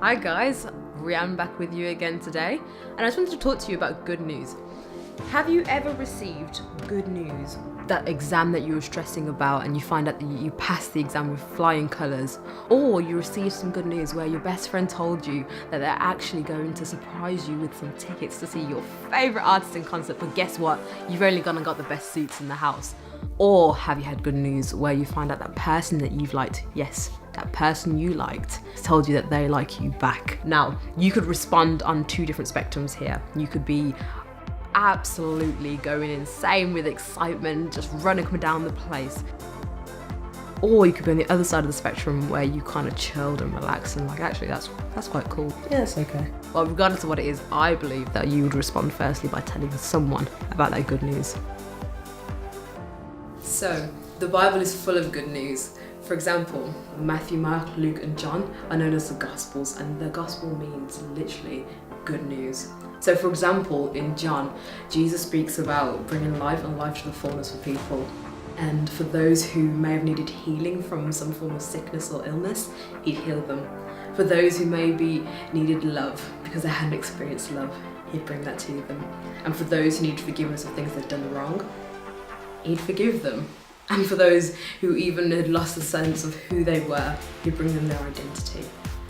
Hi guys, Rianne back with you again today, and I just wanted to talk to you about good news. Have you ever received good news? That exam that you were stressing about and you find out that you passed the exam with flying colours, or you received some good news where your best friend told you that they're actually going to surprise you with some tickets to see your favourite artist in concert, but guess what? You've only gone and got the best seats in the house. Or have you had good news where you find out that person that you've liked, yes, that person you liked, told you that they like you back? Now, you could respond on two different spectrums here. You could be absolutely going insane with excitement, just running up and down the place. Or you could be on the other side of the spectrum where you kind of chilled and relaxed and like, actually that's quite cool. Yeah, it's okay. Well, regardless of what it is, I believe that you would respond firstly by telling someone about that good news. So, the Bible is full of good news. For example, Matthew, Mark, Luke and John are known as the Gospels, and the Gospel means literally good news. So for example, in John, Jesus speaks about bringing life and life to the fullness for people. And for those who may have needed healing from some form of sickness or illness, he'd heal them. For those who maybe needed love because they hadn't experienced love, he'd bring that to them. And for those who needed forgiveness of things they'd done wrong, he'd forgive them. And for those who even had lost the sense of who they were, he'd bring them their identity.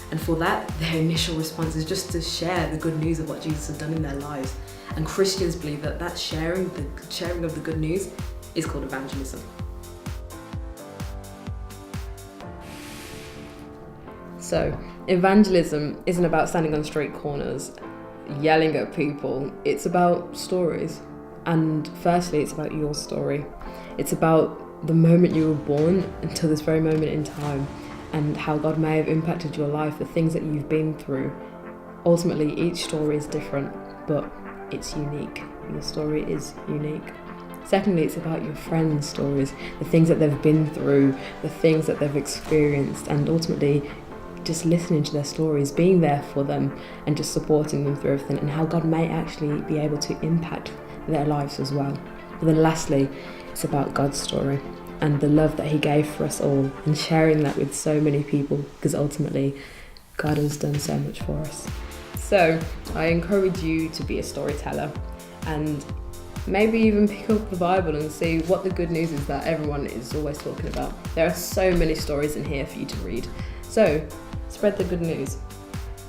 And for that, their initial response is just to share the good news of what Jesus had done in their lives. And Christians believe that sharing of the good news is called evangelism. So, evangelism isn't about standing on street corners, yelling at people. It's about stories. And firstly, it's about your story. It's about the moment you were born until this very moment in time, and how God may have impacted your life, the things that you've been through. Ultimately, each story is different, but it's unique. Your story is unique. Secondly, it's about your friends' stories, the things that they've been through, the things that they've experienced, and ultimately just listening to their stories, being there for them, and just supporting them through everything, and how God may actually be able to impact their lives as well. And then lastly, it's about God's story and the love that he gave for us all, and sharing that with so many people, because ultimately God has done so much for us. So I encourage you to be a storyteller and maybe even pick up the Bible and see what the good news is that everyone is always talking about. There are so many stories in here for you to read. So spread the good news.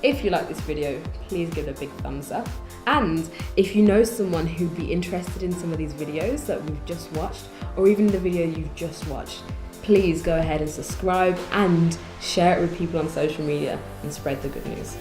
If you like this video, please give it a big thumbs up. And if you know someone who'd be interested in some of these videos that we've just watched, or even the video you've just watched, please go ahead and subscribe and share it with people on social media and spread the good news.